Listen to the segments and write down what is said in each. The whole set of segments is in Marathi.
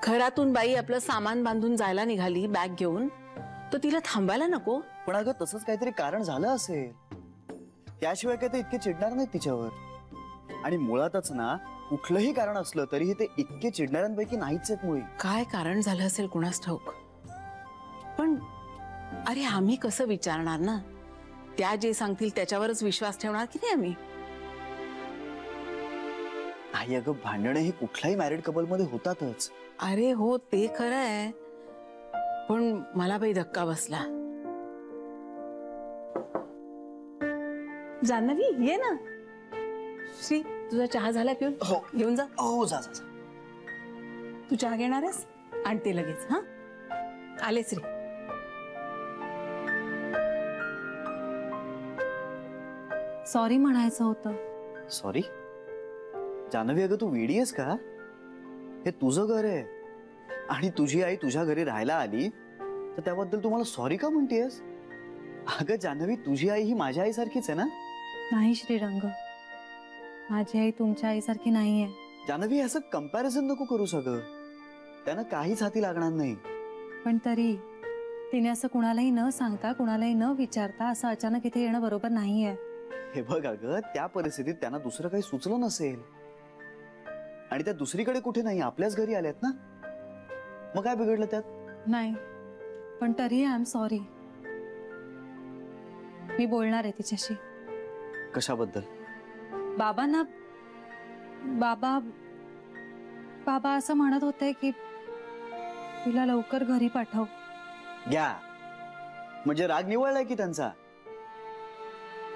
घरातून बाई आपलं सामान बांधून जायला निघाली बॅग घेऊन, तर तिला थांबायला नको? पण अगं तसंच काहीतरी कारण झालं असेल, त्याशिवाय काय ते इतके चिडणार नाहीत तिच्यावर. आणि मुळातच ना कुठलंही कारण असलं तरीही ते इतके चिडणाऱ्यांपैकी नाहीच आहेत मुळी. काय कारण झालं असेल कुणास ठाऊक. पण अरे आम्ही कसं विचारणार ना, त्या जे सांगतील त्याच्यावरच विश्वास ठेवणार की नाही आम्ही. आई अगं भांडणं हे कुठल्याही मॅरिड कपल मध्ये होतातच. अरे हो ते खरं आहे, पण मला बाई धक्का बसला. जान्हवी ये ना. श्री तुझा चहा झाला पिऊन? हो घेऊन जा. हो जा जा. तू चहा घेणार आहेस? आणते लगेच. हा आले श्री. सॉरी म्हणायचं होतं. सॉरी? जान्हवी अगं तू वेडी आहेस का? हे तुझं घर आहे आणि तुझी आई तुझ्या घरी राहायला आली तर त्याबद्दल तू मला सॉरी का म्हणतेस? अगं जान्हवी तुझी आई ही माझ्या आईसारखीच आहे ना? नाही श्रीरंग, माझी आई तुमच्या आईसारखी नाहीये. जान्हवी असं कंपॅरिझन नको करू सगळं, त्यानं काहीच हाती लागणार नाही. पण तरी तिने असं कुणालाही न सांगता कुणालाही न विचारता असं अचानक इथे येणं बरोबर नाहीये. हे बघ अगं त्या परिस्थितीत त्यांना दुसरं काही सुचलं नसेल आणि त्या दुसरीकडे कुठे नाही आपल्याच घरी आल्यात ना, मग काय बिघडलं त्यात? नाही पण तरी आय एम सॉरी. मी बोलणार आहे तिच्याशी. कशाबद्दल? बाबांना. बाबा बाबा असं म्हणत होते की तिला लवकर घरी पाठव. घ्या म्हणजे राग निवळलाय की त्यांचा?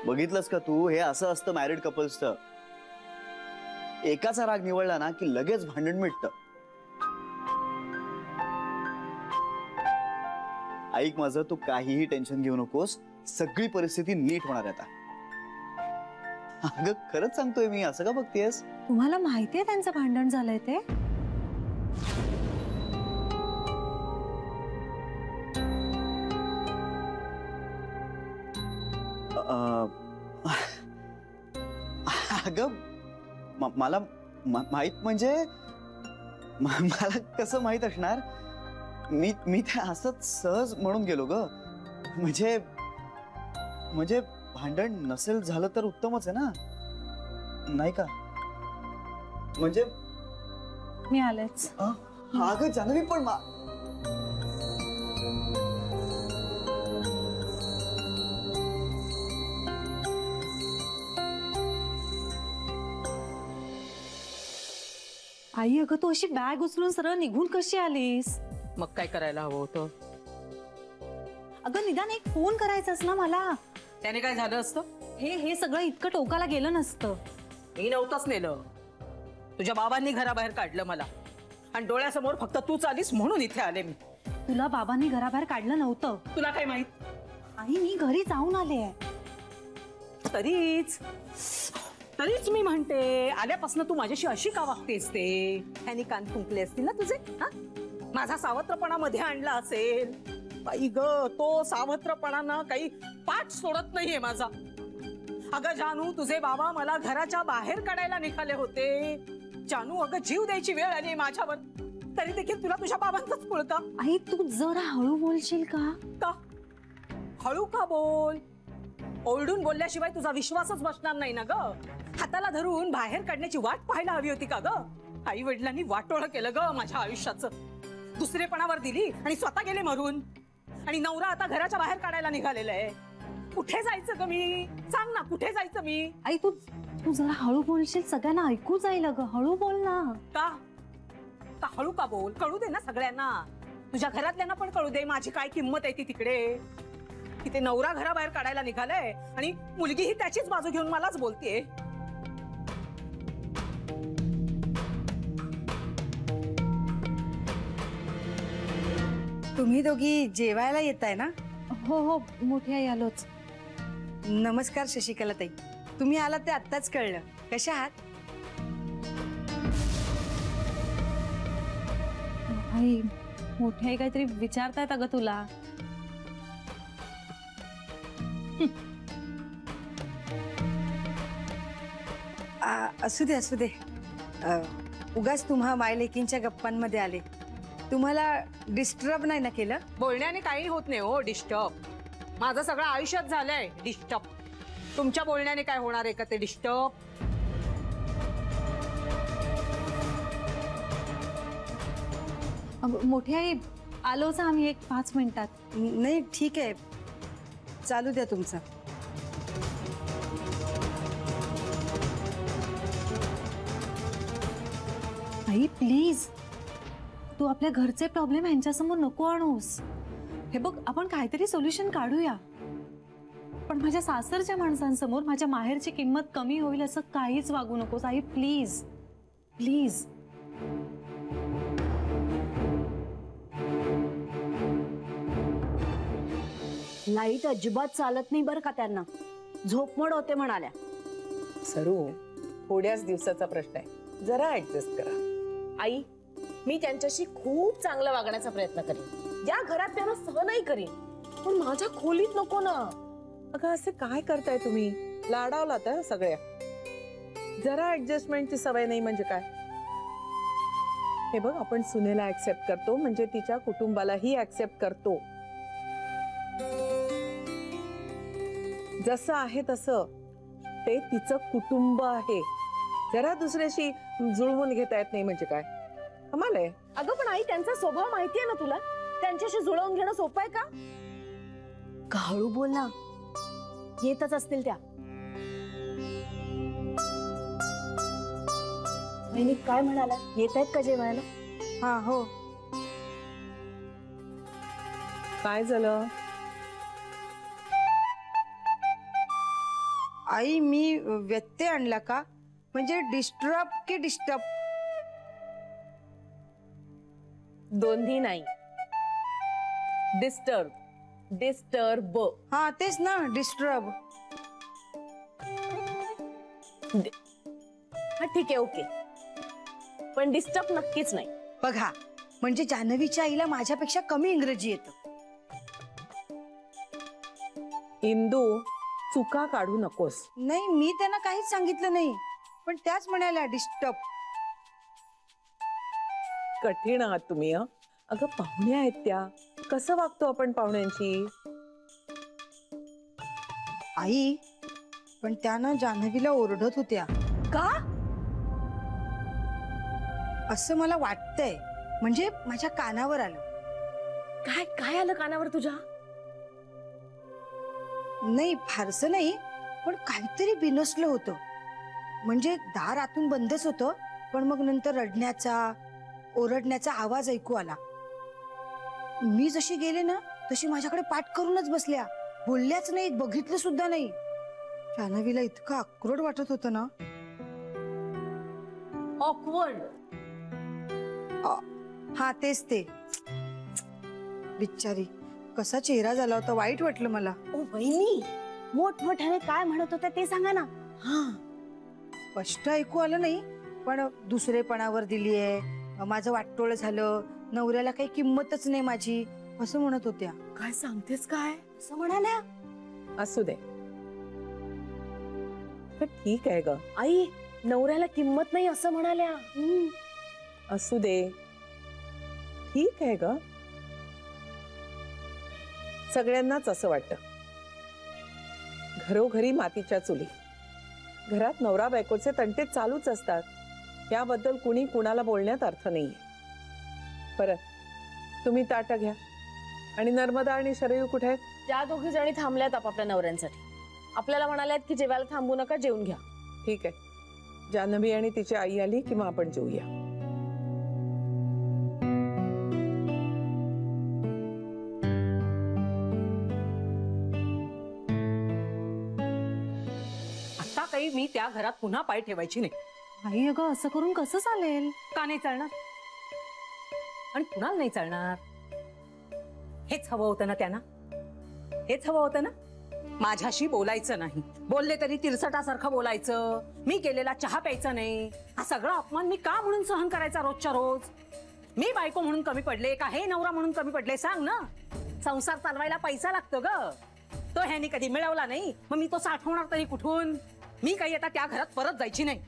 बघितलंस का तू, हे असं असतं मॅरिड कपल्सचं. एकाचा राग निवळला ना की लगेच भांडण मिटतं. ऐक माझं, तू काहीही टेन्शन घेऊ नकोस, सगळी परिस्थिती नीट होणार आहे आता. अगं खरंच सांगतोय मी, असं का बघतेस? तुम्हाला माहितीये त्यांचं भांडण झालंय ते? अगं मला माहित म्हणजे मला कसं माहित असणार? मी ते असंच सहज म्हणून गेलो ग. म्हणजे भांडण नसेल झालं तर उत्तमच आहे ना, नाही का? म्हणजे मी आलेच. अगं जान्हवी पण आई अगं तू अशी बॅग उचलून सरळ निघून कशी आलीस? मग काय करायला हवं होतं? अगं निदान एक फोन करायचास ना मला. त्याने काय झालं असतं? हे सगळं इतकं टोकाला गेलं नसतं. मी नव्हतंच नेलं, तुझ्या बाबांनी घराबाहेर काढलं मला आणि डोळ्यासमोर फक्त तूच आलीस म्हणून इथे आले मी. तुला बाबांनी घराबाहेर काढलं नव्हतं. तुला काय माहित? आई मी घरी जाऊन आले. तरीच मी म्हणते, आल्यापासून तू माझ्याशी अशी का वागतेस? ते ह्यानी कान फुंकले असतील ना तुझे. माझा सावत्रपणा मध्ये आणला असेल. बाई ग, तो सावत्रपणा काही पाठ सोडत नाहीये माझा. अगं जानू, तुझे बाबा मला घराच्या बाहेर काढायला निघाले होते. जानू अगं, जीव द्यायची वेळ आली माझ्यावर, तरी देखील तुला तुझ्या बाबांचाच पुळका. आई तू जरा हळू बोलशील का? का हळू का बोल? ओरडून बोलल्याशिवाय तुझा विश्वासच बसणार नाही ना ग. हाताला धरून बाहेर काढण्याची वाट पाहायला हवी होती का ग? आई वडिलांनी वाटोळं केलं ग माझ्या आयुष्याचं. दुसरेपणावर दिली आणि स्वतः गेले मरून. आणि नवरा आता घराच्या बाहेर काढायला निघालेला आहे. कुठे जायचं ग मी? सांग ना, कुठे जायचं मी? आई तू जरा हळू बोलशील, सगळ्यांना ऐकू जाईल ग. हळू बोल ना. का हळू का बोल? कळू दे ना सगळ्यांना. तुझ्या घरातल्यांना पण कळू दे माझी काय किंमत आहे ती तिकडे. की ते नवरा घराबाहेर काढायला निघालाय आणि मुलगी ही त्याचीच बाजू घेऊन मलाच बोलतेय. तुम्ही दोघी जेवायला येताय ना? हो मोठी आई आलोच. नमस्कार शशिकला ताई, तुम्ही आलात ते आत्ताच कळलं. कशा आहात? आई मोठी आई काहीतरी विचारतायत अगं तुला. असू दे. उगाच तुम्हा मायलेकींच्या गप्पांमध्ये आले. तुम्हाला डिस्टर्ब नाही ना केलं? बोलण्याने काही होत नाही हो डिस्टर्ब. माझं सगळं आयुष्यात झालंय डिस्टर्ब. तुमच्या बोलण्याने काय होणार आहे का ते डिस्टर्ब? मोठी आई आलोच आम्ही एक 5 मिनिटात. नाही ठीक आहे, चालू द्या तुमचं. आई प्लीज, तू आपल्या घरचे प्रॉब्लेम ह्यांच्यासमोर नको आणूस. हे बघ, आपण काहीतरी सोल्युशन काढूया, पण माझ्या सासरच्या माणसांसमोर माझ्या माहेरची किंमत कमी होईल असं काहीच वागू नकोस आई, प्लीज प्लीज. लाईट अजिबात चालत नाही बरं का त्यांना. झोपमोड होते म्हणाल्या. सरू, थोड्याच दिवसाचा प्रश्न आहे, जरा ऍडजस्ट करा. आई, मी त्यांच्याशी खूप चांगलं वागण्याचा प्रयत्न करीन. या घरात त्यांना सहनही करीन, पण माझ्या खोलीत नको ना. अगं असे काय करताय तुम्ही? लाडावलात हं सगळ्या. जरा ऍडजस्टमेंटची सवय नाही म्हणजे काय? हे बघ, आपण सुनेला ऍक्सेप्ट करतो म्हणजे तिच्या कुटुंबालाही ऍक्सेप्ट करतो. जसं आहे तसं ते तिचं कुटुंब आहे. जरा दुसऱ्याशी जुळवून घेता येत नाही म्हणजे काय? कमाल आहे. अगं पण आई, त्यांचा स्वभाव माहितीये ना तुला. त्यांच्याशी जुळवून घेणं सोपं आहे का? हळू बोल ना, येतच असतील त्या. बहिणी काय म्हणाला, येत आहेत का जेवायला? हा हो. काय झालं? आई मी व्यत्यय आणला का? म्हणजे डिस्टर्ब की डिस्टर्ब? दोन्ही नाही. डिस्टर्ब. डिस्टर्ब. हा तेच ना, डिस्टर्ब. हा ठीक आहे, ओके, पण डिस्टर्ब नक्कीच नाही. बघा, म्हणजे जान्हवीच्या आईला माझ्यापेक्षा कमी इंग्रजी येतं. इंदू, चुका काढू नकोस. नाही, मी त्यांना काहीच सांगितलं नाही, पण त्याच म्हणाल्या डिस्टर्ब. कठीण आहात तुम्ही. अगं पाहुणे आहेत त्या, कसं वागतो आपण पाहुण्यांची? आई पण त्या जान्हवीला ओरडत होत्या. का? असं मला वाटतंय, म्हणजे माझ्या कानावर आलं. काय काय आलं कानावर तुझ्या? नाही फारसं नाही, पण काहीतरी बिनसलं होतं. म्हणजे दार आतून बंदच होतं, पण मग नंतर रडण्याचा ओरडण्याचा आवाज ऐकू आला. मी जशी गेले ना तशी माझ्याकडे पाठ करूनच बसल्या, बोलल्याच नाहीत, बघितलं सुद्धा नाही. जान्हवीला इतकं आक्रोड वाटत होतं ना. ऑकवर्ड. हा तेच ते. बिचारी, कसा चेहरा झाला होता, वाईट वाटलं मला. ओ बहिणी, मोठमोठ्याने काय म्हणत होत्या ते सांगा ना. हा स्पष्ट ऐकू आलं नाही, पण दुसरेपणावर दिलीये, माझं वाटोळ झालं, नवऱ्याला काही किंमतच नाही माझी, असं म्हणत होत्या. काय सांगतेस काय? असं म्हणाल्या? असू दे, तर ठीक आहे ग. आई, नवऱ्याला किंमत नाही असं म्हणाल्या. असू दे, ठीक आहे ग. सगळ्यांनाच असं वाटतं. घरोघरी मातीच्या चुली, घरात नवरा बायकोचे तंटे चालूच असतात. याबद्दल कुणी कुणाला बोलण्यात अर्थ नाहीये. परत तुम्ही ताटं घ्या. आणि नर्मदा आणि शरयू कुठे आहेत? त्या दोघी जणी थांबल्यात आपापल्या नवऱ्यांसाठी. आपल्याला म्हणाल्यात की जेवायला थांबू नका, जेवून घ्या. ठीक आहे, जान्हवी आणि तिची आई आली किंवा आपण जेवूया. आता काही मी त्या घरात पुन्हा पाय ठेवायची नाही. आई अगं, असं करून कसं चालेल? का नाही चालणार? आणि कुणाला नाही चालणार? हेच हवं होतं ना त्यांना, हेच हवं होतं ना. माझ्याशी बोलायचं नाही, बोलले तरी तिरसटासारखं बोलायचं, मी केलेला चहा प्यायचा नाही. हा सगळा अपमान मी का म्हणून सहन करायचा रोजच्या रोज? मी बायको म्हणून कमी पडले का हे नवरा म्हणून कमी पडले? सांग ना. संसार चालवायला पैसा लागतो ग, तो ह्यानी कधी मिळवला नाही, मग मी तो साठवणार तरी कुठून? मी काही आता त्या घरात परत जायची नाही.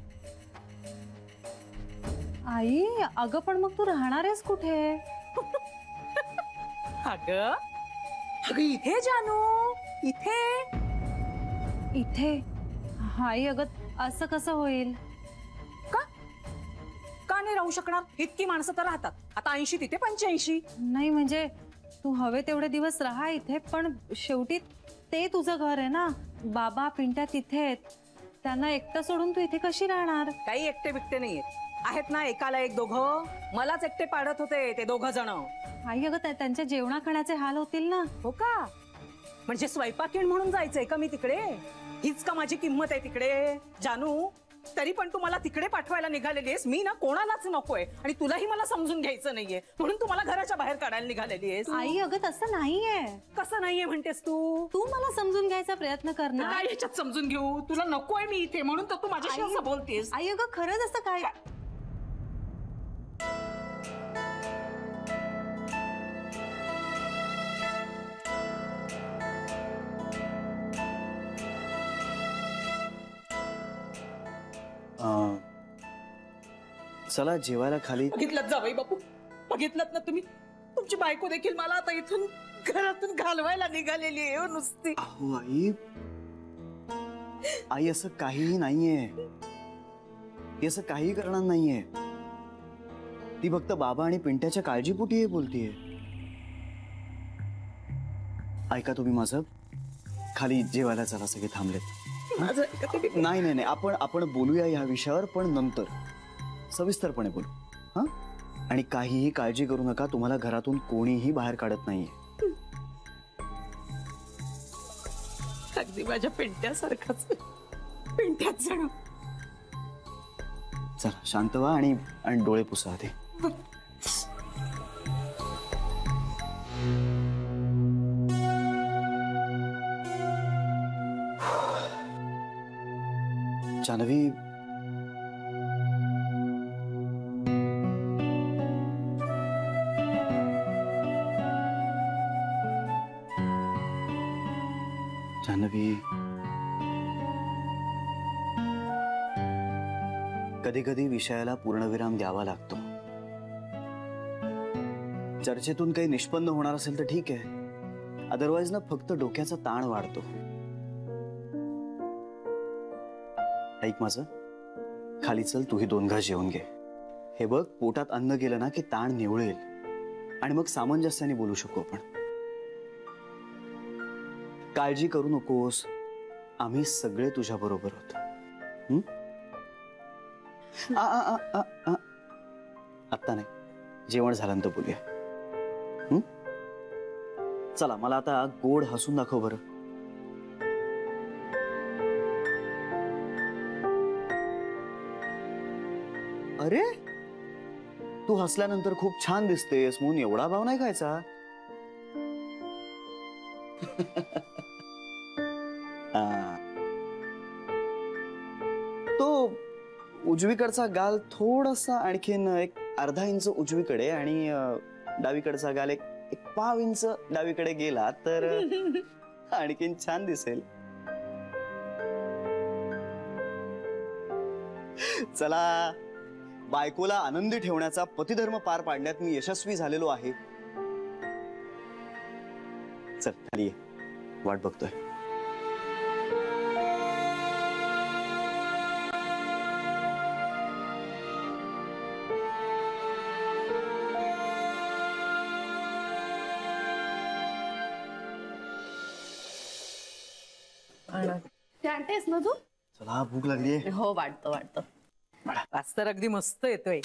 आई अगं पण मग तू राहणार आहेस कुठे? अगं अगं इथे जानू, इथे. इथे? आई अगं असं कसं होईल? का नाही राहू शकणार? इतकी माणसं तर राहतात. आता 80 तिथे 85. नाही म्हणजे तू हवे तेवढे दिवस राहा इथे, पण शेवटी ते तुझं घर आहे ना. बाबा पिंट्या तिथे आहेत, त्यांना एकटं सोडून तू इथे कशी राहणार? काही एकटे बिकटे नाहीये, आहेत ना एकाला एक दोघं. मलाच एकटे पाडत होते ते दोघं जण. आई अगं त्यांच्या जेवणा खाण्याचे हाल होतील ना. हो का? म्हणजे स्वयंपाकीण म्हणून जायचंय का मी तिकडे? हीच का माझी किंमत आहे तिकडे जानू? तरी पण तू मला तिकडे पाठवायला निघालेली आहेस. मी ना कोणालाच नकोय आणि तुलाही मला समजून घ्यायचं नाहीये, म्हणून तू मला घराच्या बाहेर काढायला निघालेली आहेस. आई अगं तसं नाहीये. कसं नाहीये म्हणतेस तू? तू मला समजून घ्यायचा प्रयत्न कर ना. काय ह्याच्यात समजून घेऊ? तुला नकोय मी इथे म्हणून तर तू माझ्याशी असं बोलतेस. आई अगं खरंच असं काय? चला जेवायला खाली. बघितलं जावई बापू, बघितलं ना तुम्ही? तुमची बायको देखील मला आता इथून घरातून घालवायला निघालेली आहे हो नुसती. अहो आई, आई असं काहीही नाहीये. ती असं काही करणार नाहीये. ती फक्त बाबा आणि पिंट्याच्या काळजीपोटी हे बोलतीये. ऐका तुम्ही माझं, खाली जेवायला चला, सगळे थांबलेत. नाही नाही नाही, आपण बोलूया या विषयावर, पण नंतर सविस्तरपणे बोलू. हा? आणि काहीही काळजी करू नका, तुम्हाला घरातून कोणीही बाहेर काढत नाहीये. अगदी माझ्या पिंट्यासारखाच, पिंट्याच जण. चला शांत व्हा आणि डोळे पुसा आधी. जान्हवी, जान्हवी, कधी कधी विषयाला पूर्णविराम द्यावा लागतो. चर्चेतून काही निष्पन्न होणार असेल तर ठीक आहे, अदरवाईज ना फक्त डोक्याचा ताण वाढतो. ऐक माझं, खाली चल, तूही 2 घास जेवून घे. हे बघ, पोटात अन्न गेलं ना की ताण निवळेल आणि मग सामंजस्याने बोलू शकू आपण. काळजी करू नकोस, आम्ही सगळे तुझ्या बरोबर होतो. आत्ता नाही, जेवण झाल्यानंतर बोलूया. चला, मला आता गोड हसून दाखव बरं. अरे, तू हसल्यानंतर खूप छान दिसतेस म्हणून एवढा भाव नाही खायचा. तो उजवीकडचा गाल थोडासा आणखीन एक अर्धा इंच उजवीकडे आणि डावीकडचा गाल एक पाव इंच डावीकडे गेला तर आणखीन छान दिसेल. चला, बायकोला आनंदी ठेवण्याचा पतिधर्म पार पाडण्यात मी यशस्वी झालेलो आहे. चल खाली ये, वाट बघतोय. आणतेस ना तू? चला, भूक लागलीये. हो, वाटतो. आज तर अगदी मस्त येतोय.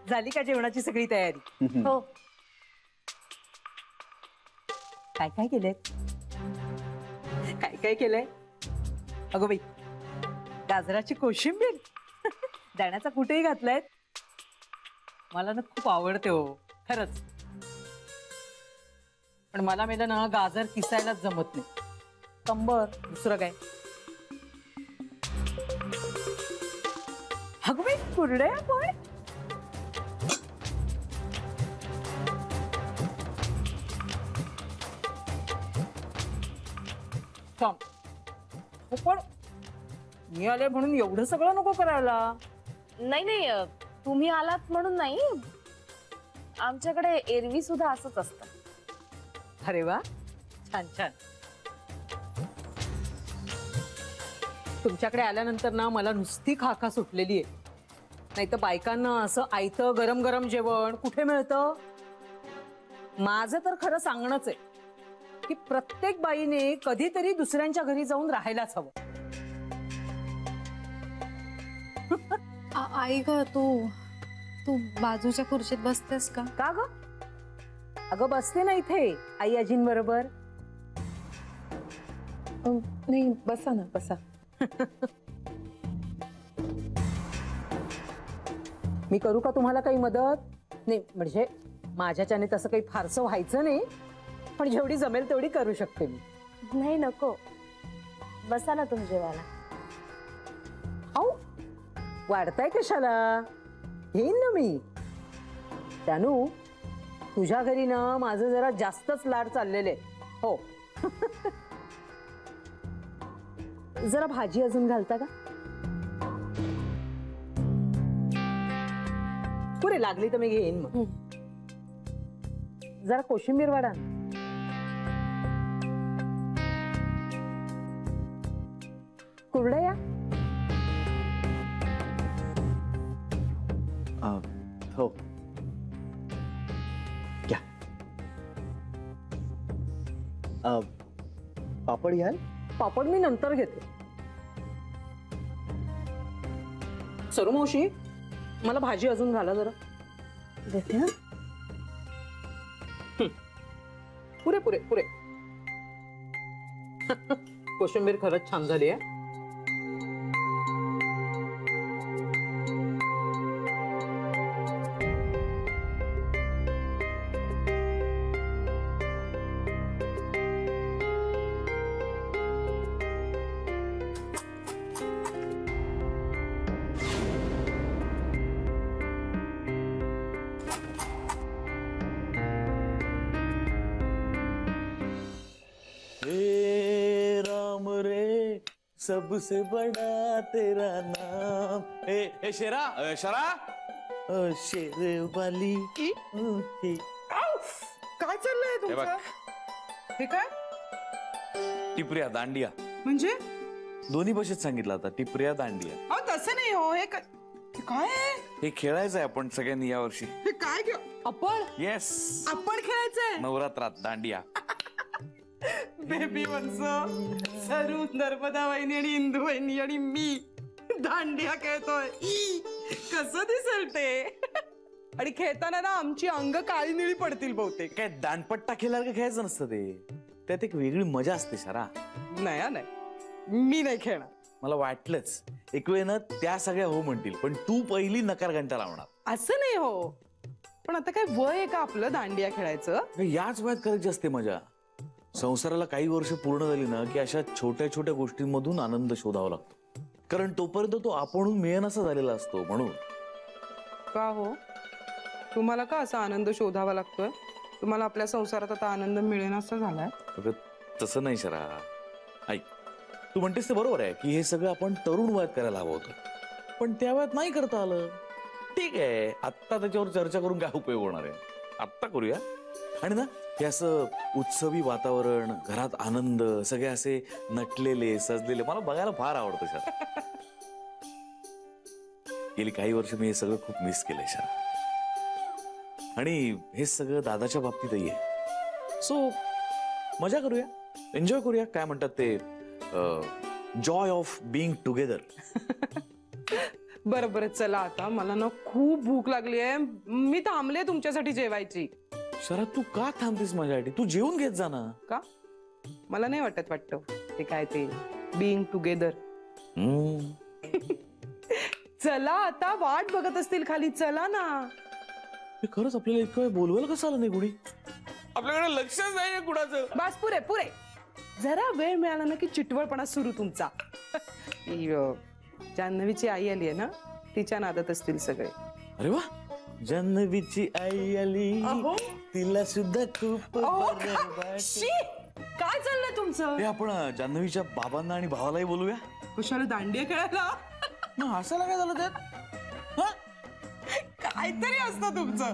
झाली का जेवणाची सगळी तयारी? हो. काय काय केलंय? काय काय केलंय? अगो बाई, गाजराची कोशिंबीर, दाण्याचा कुठेही घातलाय. मला ना खूप आवडते हो, खरंच. पण मला मेलं ना गाजर किसायलाच जमत नाही. कंबर, दुसरं काय? अगं बाई, कुरडया पण. पण मी आले म्हणून एवढं सगळं नको करायला. नाही नाही तुम्ही आलात म्हणून नाही, आमच्याकडे एरवी सुद्धा असंच असतं. अरे वा, छान छान. तुमच्याकडे आल्यानंतर ना मला नुसती खाका सुटलेली आहे. नाही तर बायकांना असं आयतं गरम गरम जेवण कुठे मिळतं. माझं तर खरं सांगणंच आहे की प्रत्येक बाईने कधीतरी दुसऱ्यांच्या घरी जाऊन राहायलाच हवं. आई ग, तू बाजूच्या खुर्चीत बसतेस का? का ग? अगं बसते ना इथे आई आजींबरोबर. नाही, बसा ना, बसा. मी करू का तुम्हाला काही मदत? नाही म्हणजे माझ्याच्याने तसं काही फारसं व्हायचं नाही, पण जेवढी जमेल तेवढी करू शकते मी. नाही नको, बसा ना तुम्ही जेवायला. अहो वाढताय कशाला? घेईन ना मी. त्यानू तुझ्या घरी ना माझं जरा जास्तच लाड चाललेले. हो. जरा भाजी अजून घालता का? पुरे लागली तर मी घेईन मग. जरा कोशिंबीर वाढा. कुरडया? हो क्या पापड घ्याल? पापड मी नंतर घेते. सरू मावशी, मला भाजी अजून घाला जरा. देते ना. पुरे पुरे पुरे. कोशिंबीर खरंच छान झाली आहे. सबसे बड़ा तेरा नाम. ए शेरा शरा शेर वाली. काय चाललंय तुमचं? हे काय टिपऱ्या दांडिया म्हणजे? दोन्ही भाषेत सांगितलं आता. टिपऱ्या दांडिया. अहो तसं नाही हो. हे काय आहे? हे खेळायचंय आपण सगळ्यांनी या वर्षी. हे काय आपण? येस, आपण खेळायचंय नवरात्रात दांडिया. बेबी वंश, सरू, नर्मदा वहिनी आणि इंदू वहिनी आणि मी दांडिया खेळतोय. कसं दिसेल ते? आणि खेळताना ना आमची अंग काळी निळी पडतील बहुतेक. काय दांडपट्टा खेळायला खेळायचं नसतं ते. त्यात एक वेगळी मजा असते शरा. नाही, मी नाही खेळणार. मला वाटलंच एक वेळ ना त्या सगळ्या हो म्हणतील, पण तू पहिली नकार घंटा लावणार. असं नाही हो, पण आता काय वय आहे का आपलं दांडिया खेळायचं? याच वयात करायची असते मजा. संसाराला काही वर्ष पूर्ण झाली ना की अशा छोट्या छोट्या गोष्टींमधून आनंद शोधावा लागतो, कारण तोपर्यंत तो आपणहून मिळेनासा झालेला असतो. म्हणून का हो, तुम्हाला का असा आनंद शोधावा लागतोय? तुम्हाला आपल्या संसारात आता आनंद मिळेनासा झालाय? तसं नाही शरा. ऐक, तू म्हणतेस ते बरोबर आहे की हे सगळं आपण तरुण वयात करायला हवं होतं, पण त्या वयात नाही करता आलं. ठीक आहे, आत्ता त्याच्यावर चर्चा करून काय उपयोग होणार आहे? आत्ता करूया. आणि ना हे असं उत्सवी वातावरण, घरात आनंद, सगळे असे नटलेले सजलेले मला बघायला फार आवडतं शरा. गेली काही वर्ष मी हे सगळं खूप मिस केलंय शरा. आणि हे सगळं दादाच्या बाबतीतही आहे. सो मजा करूया, एन्जॉय करूया. काय म्हणतात ते, जॉय ऑफ बिंग टुगेदर. बरं बरं, चला आता. मला ना खूप भूक लागली आहे. मी थांबले तुमच्यासाठी जेवायची. शरा तू का थांबतेस माझ्यासाठी? तू जेवून घेत जा ना. का? मला नाही वाटतं ते काय ते बिंग टुगेदर. चला आता, वाट बघत असतील खाली. चला ना. खरंच आपल्याला इतकं वेळ बोलवायला कसं आलं नाही कुणी? आपल्याकडे लक्षच नाही कुणाचं. बस, पुरे पुरे. जरा वेळ मिळाला ना की चिटवळपणा सुरू तुमचा. जान्हवीची आई आली आहे ना, तिच्या नादात असतील सगळे. अरे वा, जान्हवीची आई आली, तिला सुद्धा खूप काय काय चाललंय तुमचं? हे आपण जान्हवीच्या बाबांना आणि भावालाही बोलूया. कशाला दांडिया खेळायला? मग हसायला काय झालं त्यात? हा? काहीतरी असतं तुमचं.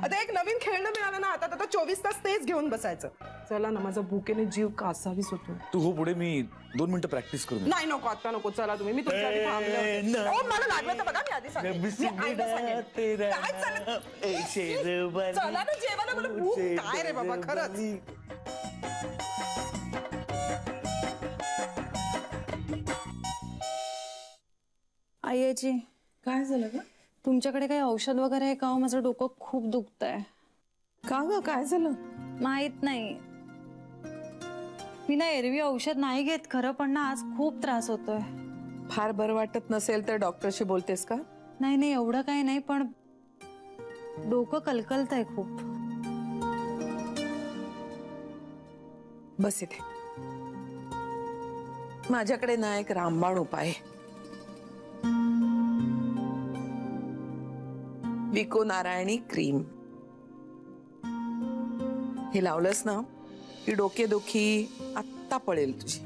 आता एक नवीन खेळणं मिळालं ना हातात, आता 24 तास तेच घेऊन बसायचं. चला ना, माझा भुकेने जीव कासावीस होतो. तू हो पुढे, मी 2 मिनिटं प्रॅक्टिस करून. नाही नको, आता नको. चला तुम्ही, मी तुमच्या आधी थांबले होते. अहो, मला लागलं तर बघा, मी आधी सांगेन. मी आईला सांगेन. काय चाललं? चला ना जेवायला, मला भूक काय रे बाबा, खरंच. आईची काय झालं ग? तुमच्याकडे काही औषध वगैरे आहे का हो? माझं डोकं खूप दुखतंय. का ग, काय झालं? माहित नाही, मी ना एरवी औषध नाही घेत खरं, पण ना आज खूप त्रास होतोय. फार बरं वाटत नसेल तर डॉक्टरशी बोलतेस का? नाही नाही, एवढं काही नाही, पण डोकं कलकलतंय खूप. बस इथे. माझ्याकडे ना एक रामबाण उपाय आहे. विको नारायणी क्रीम. हे लावलंस ना की डोकेदुखी आत्ता पळेल तुझी.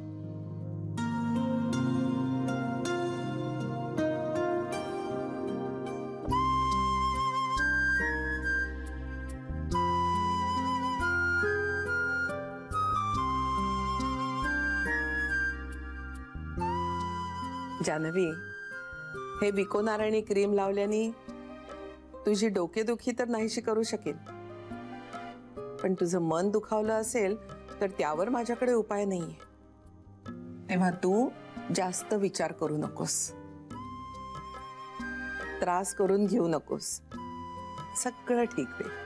जान्हवी, हे विको नारायणी क्रीम लावल्याने तुझी डोकेदुखी तर नाहीशी करू शकेल, पण तुझं मन दुखावलं असेल तर त्यावर माझ्याकडे उपाय नाहीये. तेव्हा तू जास्त विचार करू नकोस, त्रास करून घेऊ नकोस. सगळं ठीक होईल.